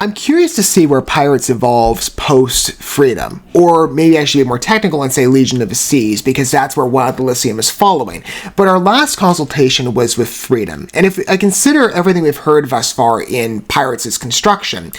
I'm curious to see where Pirates evolves post-Freedom, or maybe I should be more technical and say Legion of the Seas, because that's where Wild ELYSIUM is following. But our last consultation was with Freedom, and if I consider everything we've heard thus far in Pirates' construction,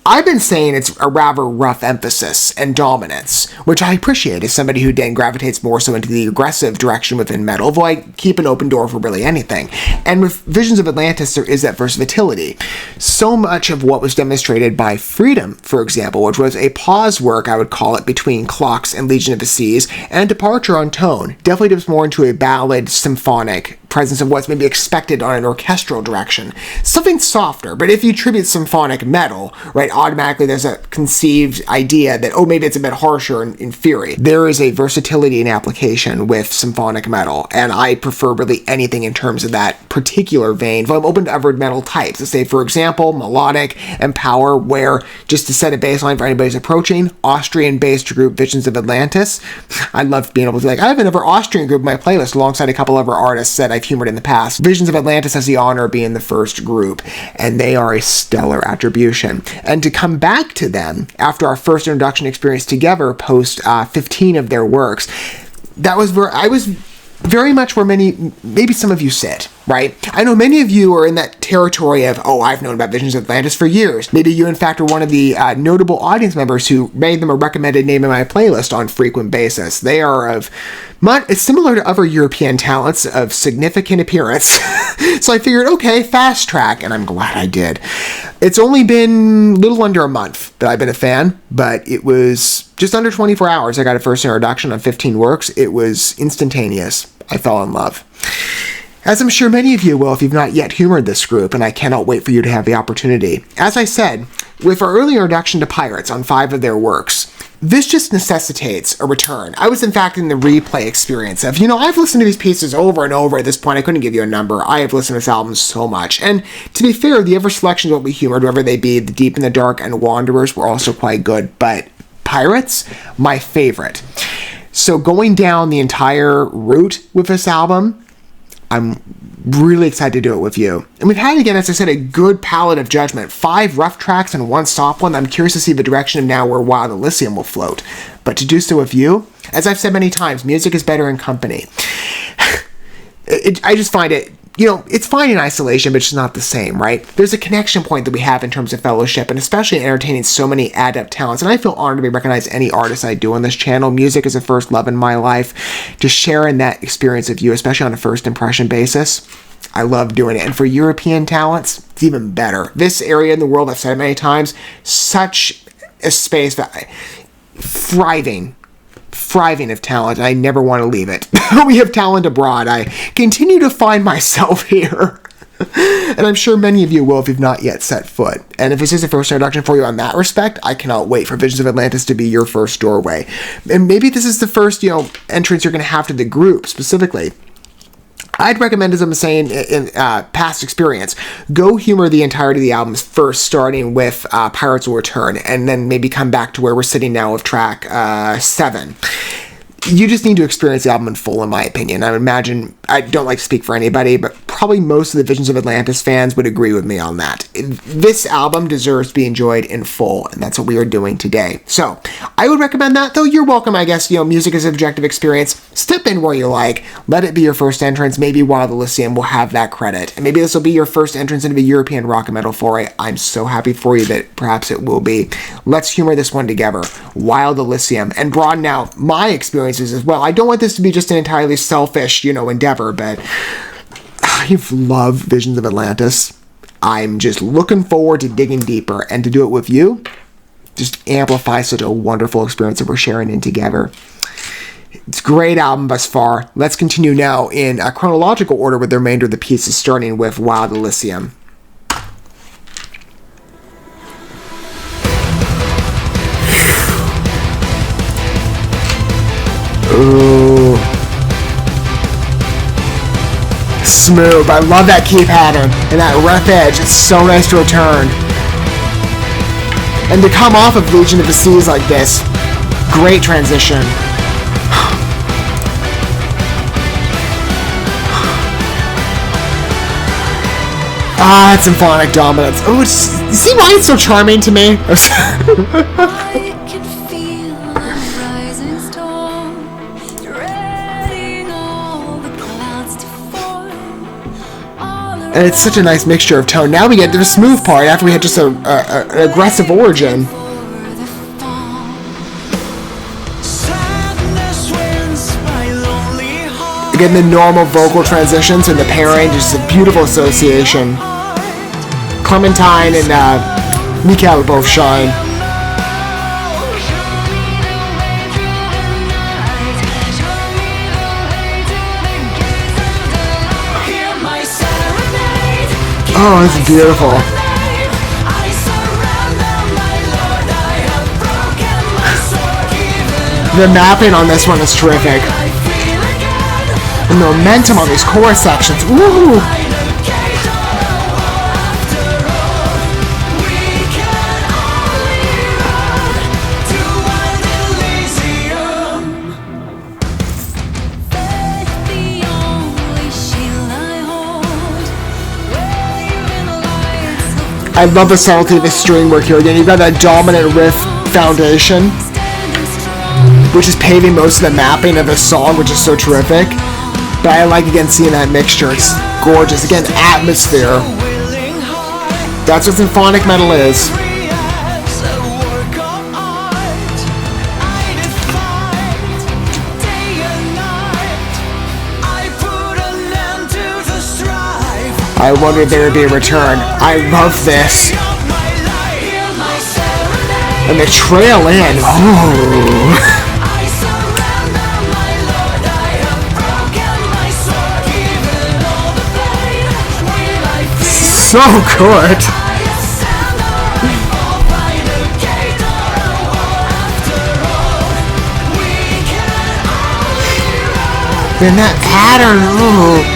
I've been saying it's a rather rough emphasis and dominance, which I appreciate as somebody who then gravitates more so into the aggressive direction within metal, though I keep an open door for really anything. And with Visions of Atlantis, there is that versatility. So much of what was demonstrated by Freedom, for example, which was a pause work, I would call it, between Clocks and Legion of the Seas, and departure on tone, definitely dips more into a ballad, symphonic presence of what's maybe expected on an orchestral direction. Something softer, but if you attribute symphonic metal, right, automatically there's a conceived idea that, oh, maybe it's a bit harsher in theory. There is a versatility in application with symphonic metal, and I prefer really anything in terms of that particular vein. But I'm open to other metal types. Let's say, for example, melodic and power, where, just to set a baseline for anybody who's approaching, Austrian-based group Visions of Atlantis. I love being able to, like, I have another Austrian group in my playlist alongside a couple other artists that I've humored in the past. Visions of Atlantis has the honor of being the first group, and they are a stellar attribution. And to come back to them after our first introduction experience together, post 15 of their works, that was where I was very much where maybe some of you sit, right? I know many of you are in that territory of, oh, I've known about Visions of Atlantis for years. Maybe you, in fact, are one of the notable audience members who made them a recommended name in my playlist on frequent basis. They are of it's similar to other European talents of significant appearance. So I figured, okay, fast track, and I'm glad I did. It's only been a little under a month that I've been a fan, but it was just under 24 hours. I got a first introduction on 15 works. It was instantaneous. I fell in love. As I'm sure many of you will if you've not yet humored this group, and I cannot wait for you to have the opportunity. As I said, with our early introduction to Pirates on 5 of their works, this just necessitates a return. I was, in fact, in the replay experience of, I've listened to these pieces over and over at this point. I couldn't give you a number. I have listened to this album so much. And to be fair, the other selections will be humored, whether they be The Deep in the Dark and Wanderers were also quite good. But Pirates, my favorite. So going down the entire route with this album, I'm really excited to do it with you. And we've had, again, as I said, a good palette of judgment. 5 rough tracks and 1 soft one. I'm curious to see the direction of now where Wild ELYSIUM will float. But to do so with you, as I've said many times, music is better in company. I just find it, it's fine in isolation, but it's not the same, right? There's a connection point that we have in terms of fellowship, and especially in entertaining so many adept talents. And I feel honored to be recognized any artist I do on this channel. Music is a first love in my life. Just sharing that experience of you, especially on a first impression basis, I love doing it. And for European talents, it's even better. This area in the world, I've said it many times, such a space that thriving of talent. I never want to leave it. We have talent abroad. I continue to find myself here. And I'm sure many of you will if you've not yet set foot. And if this is a first introduction for you on that respect, I cannot wait for Visions of Atlantis to be your first doorway. And maybe this is the first, entrance you're going to have to the group specifically. I'd recommend, as I'm saying in past experience, go humor the entirety of the albums first, starting with Pirates Will Return, and then maybe come back to where we're sitting now with track 7. You just need to experience the album in full, in my opinion. I would imagine, I don't like to speak for anybody, but probably most of the Visions of Atlantis fans would agree with me on that. This album deserves to be enjoyed in full, and that's what we are doing today. So, I would recommend that, though you're welcome, I guess, music is an objective experience. Step in where you like. Let it be your first entrance. Maybe Wild ELYSIUM will have that credit. And maybe this will be your first entrance into the European rock and metal foray. I'm so happy for you that perhaps it will be. Let's humor this one together. Wild ELYSIUM. And broaden out my experiences as well. I don't want this to be just an entirely selfish, endeavor, but I've loved Visions of Atlantis. I'm just looking forward to digging deeper, and to do it with you just amplifies such a wonderful experience that we're sharing in together. It's a great album thus far. Let's continue now in a chronological order with the remainder of the pieces, starting with Wild ELYSIUM. Ooh. Smooth. I love that key pattern and that rough edge. It's so nice to return. And to come off of Legion of the Seas like this, great transition. Ah, it's symphonic dominance. Oh, see why it's so charming to me? And it's such a nice mixture of tone. Now we get to the smooth part after we had just an aggressive origin. Again, the normal vocal transitions and the pairing, just a beautiful association. Clementine and Mikael both shine. Oh, this is beautiful. The mapping on this one is terrific. The momentum on these chorus sections. Ooh! I love the subtlety of the string work here. Again, you've got that dominant riff foundation, which is paving most of the mapping of the song, which is so terrific. But I like, again, seeing that mixture. It's gorgeous. Again, atmosphere. That's what symphonic metal is. I wondered if there would be a return. I love this. And the trail in. Oh. So good. And that pattern. Oh.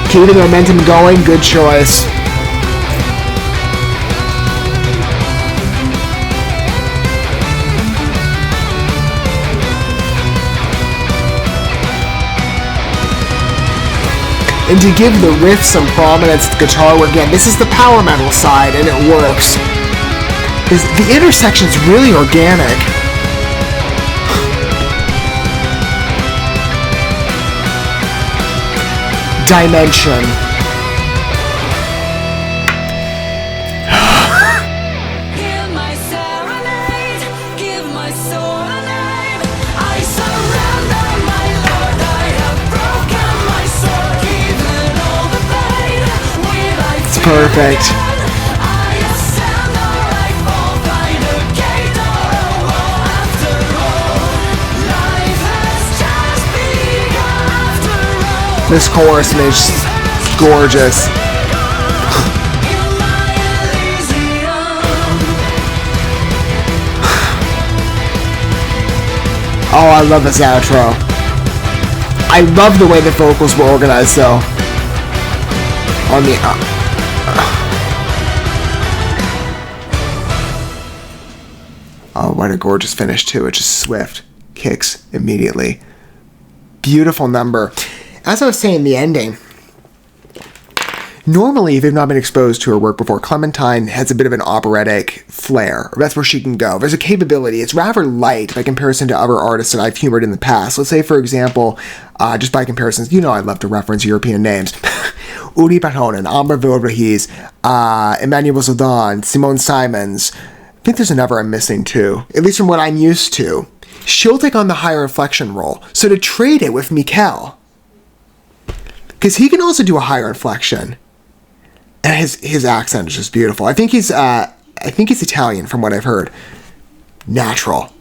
Keep the momentum going, good choice. And to give the riff some prominence, the guitar work, again, this is the power metal side, and it works. The intersection's really organic. Dimension. It's perfect. This chorus is gorgeous. Oh, I love this outro. I love the way the vocals were organized, though. On the oh, what a gorgeous finish too. It's just swift, kicks immediately. Beautiful number. As I was saying, the ending. Normally, if you've not been exposed to her work before, Clementine has a bit of an operatic flair. That's where she can go. There's a capability. It's rather light by comparison to other artists that I've humored in the past. Let's say, for example, just by comparisons, you know I love to reference European names. Uri Patonen, Amber Vilverhees, Emmanuel Zidane, Simone Simons. I think there's another I'm missing too, at least from what I'm used to. She'll take on the higher inflection role. So to trade it with Mikael, because he can also do a higher inflection. And his accent is just beautiful. I think he's Italian from what I've heard. Natural.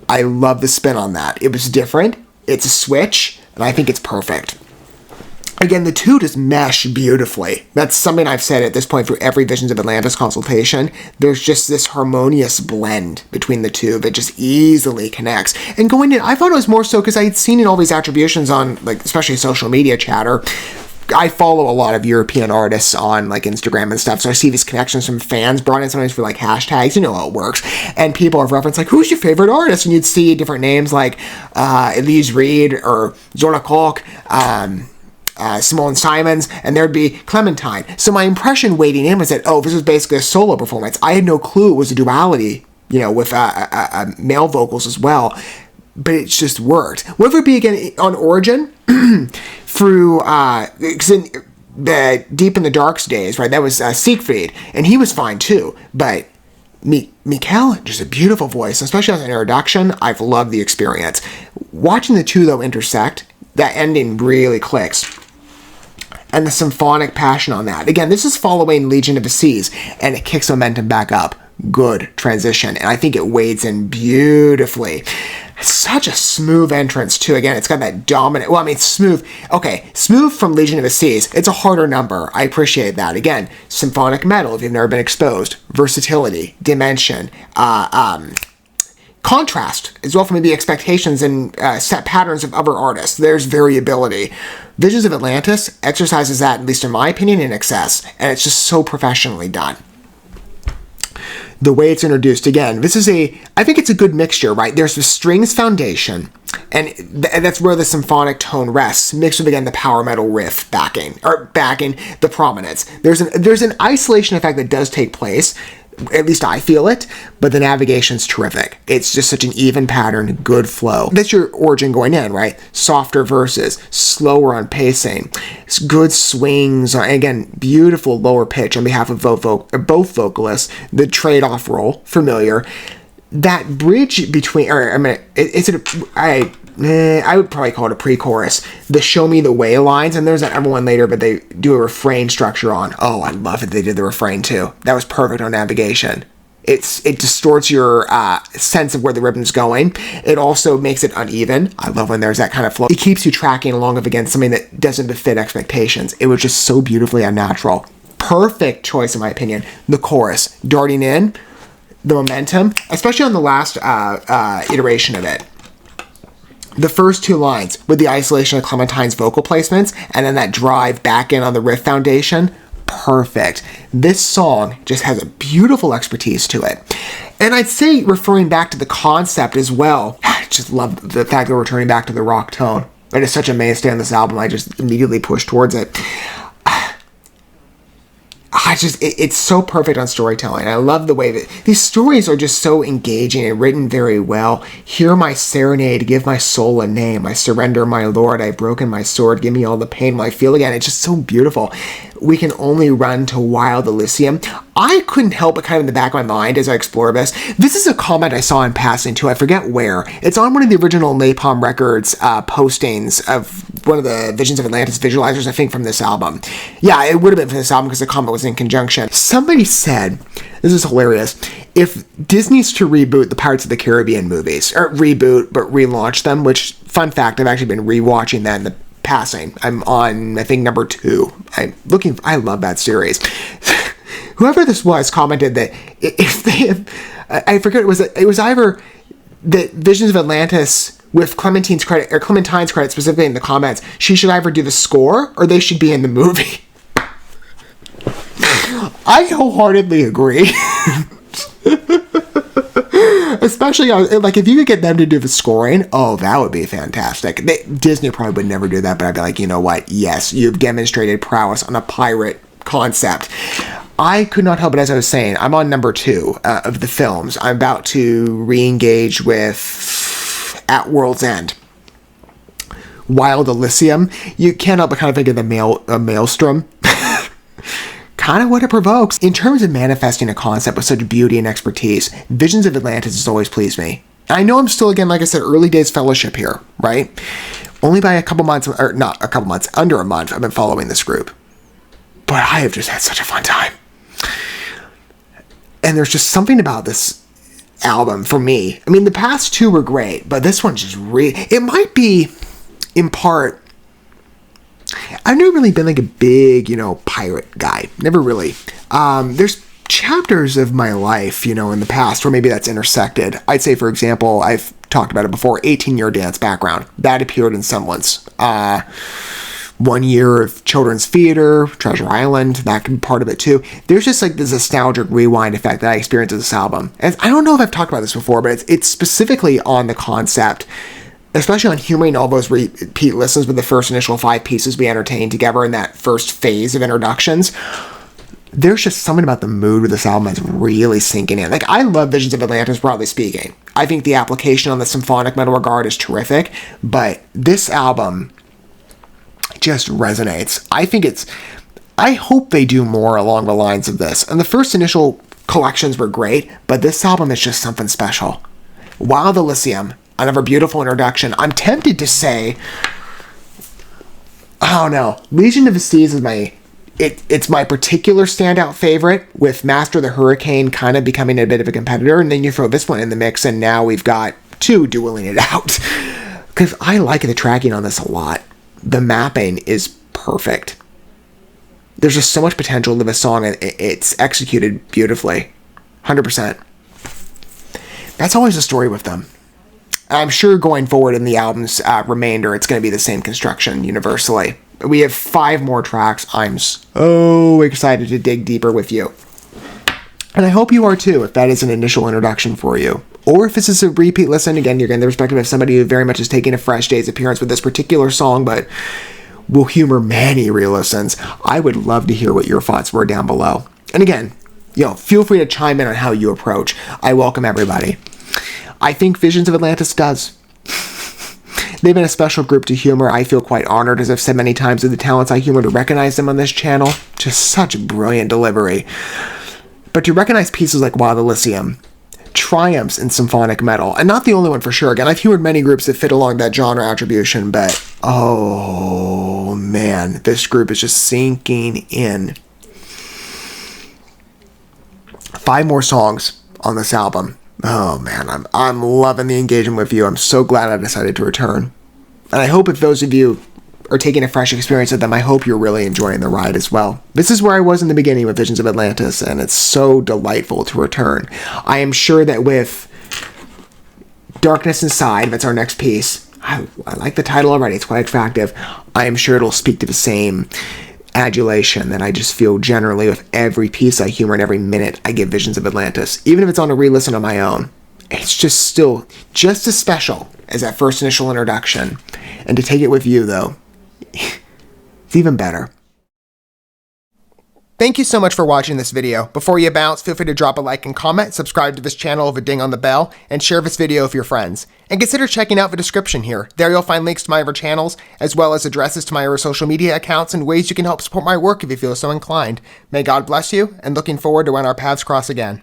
I love the spin on that. It was different. It's a switch, and I think it's perfect. Again, the two just mesh beautifully. That's something I've said at this point through every Visions of Atlantis consultation. There's just this harmonious blend between the two that just easily connects. And going in, I thought it was more so because I had seen in all these attributions on, like, especially social media chatter, I follow a lot of European artists on like Instagram and stuff, so I see these connections from fans brought in sometimes for like hashtags, you know how it works, and people have referenced like, who's your favorite artist, and you'd see different names like Elise Reed or Zola Koch, Simone Simons, and there'd be Clementine. So my impression waiting in was that, oh, this was basically a solo performance. I had no clue it was a duality, you know, with male vocals as well, but it just worked. Whether it be again on Origin, through, because in the Deep in the Dark's days, right, that was Siegfried, and he was fine too, but Mikael, just a beautiful voice, especially as an introduction. I've loved the experience. Watching the two, though, intersect, that ending really clicks. And the symphonic passion on that. Again, this is following Legion of the Seas, and it kicks momentum back up. Good transition, and I think it wades in beautifully. Such a smooth entrance, too. Again, it's got that dominant... Well, I mean, smooth... Okay, smooth from Legion of the Seas. It's a harder number. I appreciate that. Again, symphonic metal, if you've never been exposed. Versatility. Dimension. Contrast, as well from maybe expectations and set patterns of other artists. There's variability. Visions of Atlantis exercises that, at least in my opinion, in excess. And it's just so professionally done. The way it's introduced, again, this is I think it's a good mixture, right? There's the strings foundation, and that's where the symphonic tone rests, mixed with, again, the power metal riff backing the prominence. There's an isolation effect that does take place, at least I feel it, but the navigation's terrific. It's just such an even pattern, good flow. That's your Origin going in, right? Softer verses, slower on pacing, good swings, and again, beautiful lower pitch on behalf of both vocalists. The trade-off role, familiar. That bridge between, or I mean, I would probably call it a pre-chorus. The Show Me the Way lines, and there's that other one later, but they do a refrain structure on. Oh, I love it. They did the refrain too. That was perfect on navigation. It distorts your sense of where the rhythm's going. It also makes it uneven. I love when there's that kind of flow. It keeps you tracking along against something that doesn't befit expectations. It was just so beautifully unnatural. Perfect choice, in my opinion. The chorus, darting in, the momentum, especially on the last iteration of it. The first two lines with the isolation of Clementine's vocal placements and then that drive back in on the riff foundation, perfect. This song just has a beautiful expertise to it. And I'd say, referring back to the concept as well, I just love the fact that we're returning back to the rock tone. It is such a mainstay on this album, I just immediately pushed towards it. It's so perfect on storytelling. I love the way that these stories are just so engaging and written very well. Hear my serenade, give my soul a name. I surrender, my lord, I've broken my sword. Give me all the pain while I feel again. It's just so beautiful. We can only run to wild Elysium. I couldn't help but kind of in the back of my mind as I explore this. This is a comment I saw in passing too. I forget where. It's on one of the original Napalm Records postings of one of the Visions of Atlantis visualizers, I think, from this album. Yeah, it would have been from this album because the comment was in conjunction. Somebody said, this is hilarious, if Disney's to reboot the Pirates of the Caribbean movies, or reboot, but relaunch them, which, fun fact, I've actually been rewatching that in the passing. I'm on, I think, number 2. I love that series. Whoever this was commented that if they have, I forget, it was either that Visions of Atlantis with Clementine's credit specifically in the comments, she should either do the score or they should be in the movie. I wholeheartedly agree. Especially, like, if you could get them to do the scoring, oh, that would be fantastic. Disney probably would never do that, but I'd be like, you know what? Yes, you've demonstrated prowess on a pirate concept. I could not help it, as I was saying, I'm on number 2 of the films. I'm about to re-engage with At World's End. Wild Elysium. You can't help but kind of think of the Maelstrom. Kind of what it provokes. In terms of manifesting a concept with such beauty and expertise, Visions of Atlantis has always pleased me. I know I'm still, again, like I said, early days fellowship here, right? Only by a couple months, or not a couple months, under a month, I've been following this group. But I have just had such a fun time. And there's just something about this album, for me. I mean, the past 2 were great, but this one's just it might be, in part, I've never really been like a big, pirate guy. Never really. There's chapters of my life, in the past where maybe that's intersected. I'd say, for example, I've talked about it before, 18-year dance background. That appeared in Semblance. 1 year of children's theater, Treasure Island, that could be part of it too. There's just like this nostalgic rewind effect that I experienced with this album. And I don't know if I've talked about this before, but it's specifically on the concept, especially on humoring all those repeat listens with the first initial 5 pieces we entertained together in that first phase of introductions. There's just something about the mood with this album that's really sinking in. Like, I love Visions of Atlantis, broadly speaking. I think the application on the symphonic metal regard is terrific, but this album just resonates. I hope they do more along the lines of this. And the first initial collections were great, but this album is just something special. Wild Elysium, another beautiful introduction. I'm tempted to say, I don't know, Legion of the Seas is it's my particular standout favorite, with Master of the Hurricane kind of becoming a bit of a competitor, and then you throw this one in the mix, and now we've got 2 dueling it out. Because I like the tracking on this a lot. The mapping is perfect. There's just so much potential to this song, and it's executed beautifully. 100%. That's always the story with them. I'm sure going forward in the album's remainder, it's going to be the same construction universally. We have 5 more tracks. I'm so excited to dig deeper with you. And I hope you are too, if that is an initial introduction for you. Or if this is a repeat listen, again, you're getting the perspective of somebody who very much is taking a fresh day's appearance with this particular song, but will humor many re-listens. I would love to hear what your thoughts were down below. And again, feel free to chime in on how you approach. I welcome everybody. I think Visions of Atlantis does. They've been a special group to humor. I feel quite honored, as I've said many times, with the talents I humor, to recognize them on this channel. Just such brilliant delivery. But to recognize pieces like Wild Elysium, triumphs in symphonic metal, and not the only one for sure. Again, I've humored many groups that fit along that genre attribution, but oh man, this group is just sinking in. 5 more songs on this album. Oh man, I'm loving the engagement with you. I'm so glad I decided to return. And I hope if those of you are taking a fresh experience with them, I hope you're really enjoying the ride as well. This is where I was in the beginning with Visions of Atlantis, and it's so delightful to return. I am sure that with Darkness Inside, that's our next piece, I like the title already, it's quite attractive. I am sure it'll speak to the same adulation that I just feel generally with every piece I humor and every minute I give Visions of Atlantis. Even if it's on a re-listen on my own, it's just still just as special as that first initial introduction. And to take it with you, though, it's even better. Thank you so much for watching this video. Before you bounce, feel free to drop a like and comment, subscribe to this channel with a ding on the bell, and share this video with your friends. And consider checking out the description here. There you'll find links to my other channels, as well as addresses to my other social media accounts and ways you can help support my work if you feel so inclined. May God bless you, and looking forward to when our paths cross again.